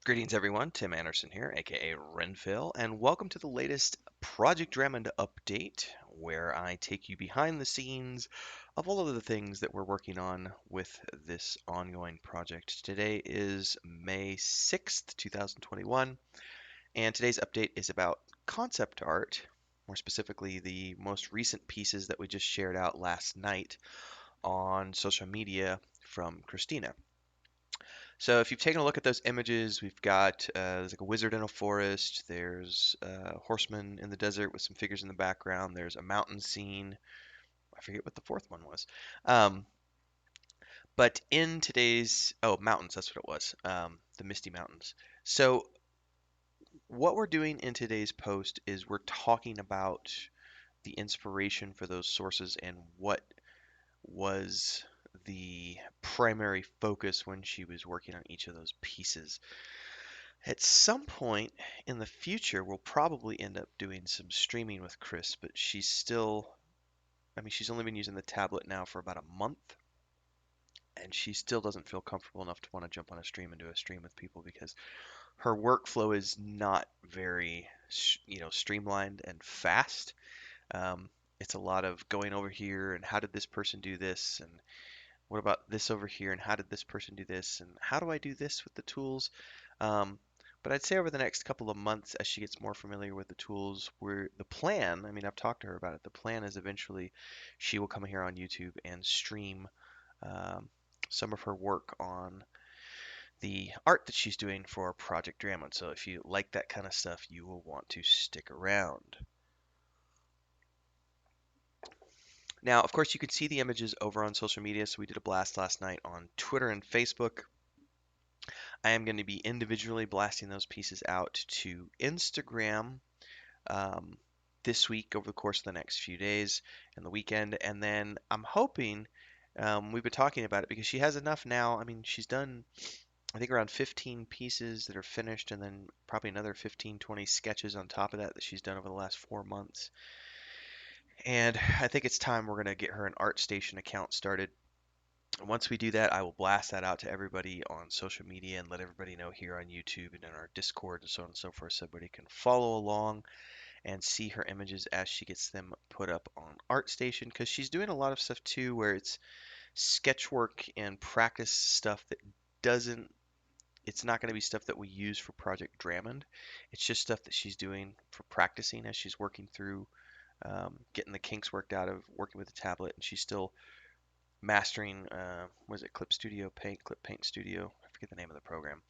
Greetings, everyone. Tim Anderson here, aka Renfill, and welcome to the latest Project Dramond update, where I take you behind the scenes of all of the things that we're working on with this ongoing project. Today is May 6th, 2021, and today's update is about concept art, more specifically, the most recent pieces that we just shared out last night on social media from Christina. So if you've taken a look at those images, we've got there's like a wizard in a forest. There's a horseman in the desert with some figures in the background. There's a mountain scene. I forget what the fourth one was. Um, but in today's mountains, that's what it was. The Misty Mountains. So what we're doing in today's post is we're talking about the inspiration for those sources and what was the primary focus when she was working on each of those pieces. At some point in the future, we'll probably end up doing some streaming with Chris, but she's only been using the tablet now for about a month, and she still doesn't feel comfortable enough to want to jump on a stream and do a stream with people because her workflow is not very, streamlined and fast. Um, it's a lot of going over here and how did this person do this and what about this over here and how did this person do this and how do I do this with the tools? Um, but I'd say over the next couple of months, as she gets more familiar with the tools, the plan, I mean, I've talked to her about it. The plan is eventually she will come here on YouTube and stream um, some of her work on the art that she's doing for Project Dramond. So if you like that kind of stuff, you will want to stick around. Now, of course, you can see the images over on social media. So we did a blast last night on Twitter and Facebook. I am going to be individually blasting those pieces out to Instagram um, this week over the course of the next few days and the weekend. And then I'm hoping, we've been talking about it because she has enough now. I mean, she's done, I think, around 15 pieces that are finished, and then probably another 15, 20 sketches on top of that that she's done over the last 4 months. And I think it's time we're going to get her an ArtStation account started. Once we do that, I will blast that out to everybody on social media and let everybody know here on YouTube and in our Discord and so on and so forth so everybody can follow along and see her images as she gets them put up on ArtStation because she's doing a lot of stuff too where it's sketch work and practice stuff that doesn't it's not going to be stuff that we use for Project Dramond. It's just stuff that she's doing for practicing as she's working through getting the kinks worked out of working with the tablet, and she's still mastering was it Clip Studio Paint, Clip Paint Studio. I forget the name of the program.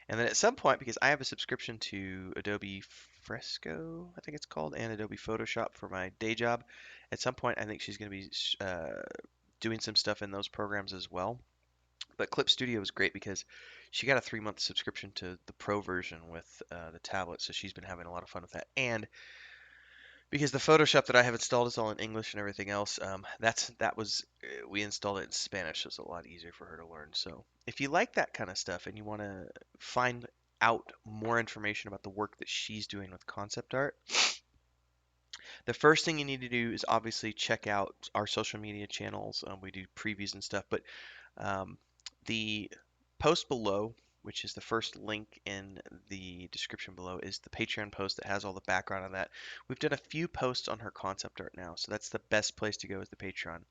And then at some point, because I have a subscription to Adobe Fresco, I think it's called, and Adobe Photoshop for my day job, at some point I think she's going to be doing some stuff in those programs as well. But Clip Studio is great because she got a 3 month subscription to the Pro version with the tablet, so she's been having a lot of fun with that. And because the Photoshop that I have installed is all in English and everything else, we installed it in Spanish, so it's a lot easier for her to learn. So if you like that kind of stuff and you want to find out more information about the work that she's doing with concept art, the first thing you need to do is obviously check out our social media channels. We do previews and stuff, but um, the post below, which is the first link in the description below, is the Patreon post that has all the background on that. We've done a few posts on her concept art now, so that's the best place to go is the Patreon.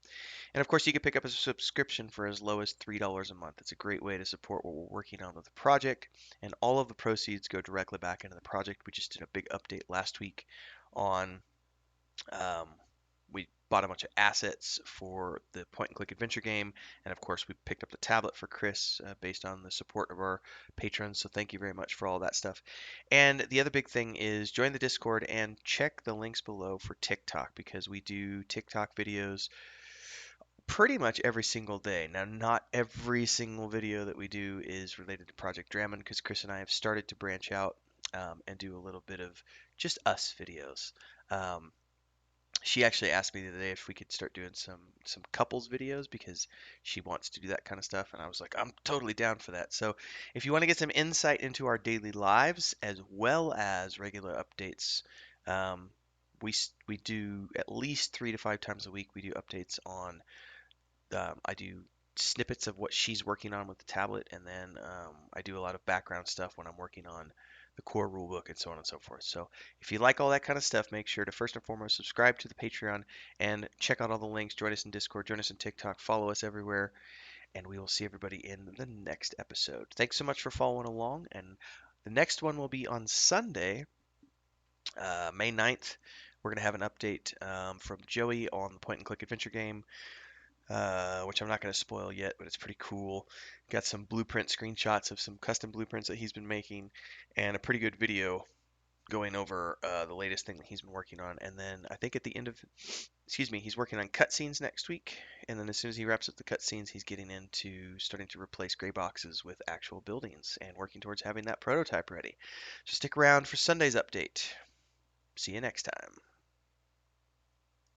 And of course, you can pick up a subscription for as low as $3 a month. It's a great way to support what we're working on with the project, and all of the proceeds go directly back into the project. We just did a big update last week on um, we bought a bunch of assets for the point and click adventure game, and of course, we picked up the tablet for Chris based on the support of our patrons. So thank you very much for all that stuff. And the other big thing is join the Discord and check the links below for TikTok because we do TikTok videos pretty much every single day. Now, not every single video that we do is related to Project Dramond because Chris and I have started to branch out and do a little bit of just us videos. Um, she actually asked me the other day if we could start doing some couples videos because she wants to do that kind of stuff, and I was like, I'm totally down for that. So if you want to get some insight into our daily lives as well as regular updates, um, we do at least 3 to 5 times a week. We do updates on I do snippets of what she's working on with the tablet, and then I do a lot of background stuff when I'm working on the core rulebook and so on and so forth. So if you like all that kind of stuff, make sure to first and foremost subscribe to the Patreon and check out all the links. Join us in Discord, join us in TikTok, follow us everywhere, and we will see everybody in the next episode. Thanks so much for following along, and the next one will be on Sunday, May 9th. We're going to have an update from Joey on the point and click adventure game, which I'm not going to spoil yet, but it's pretty cool. Got some blueprint screenshots of some custom blueprints that he's been making, and a pretty good video going over the latest thing that he's been working on. And then I think at the end of, excuse me, he's working on cutscenes next week. And then as soon as he wraps up the cutscenes, he's getting into starting to replace gray boxes with actual buildings and working towards having that prototype ready. So stick around for Sunday's update. See you next time.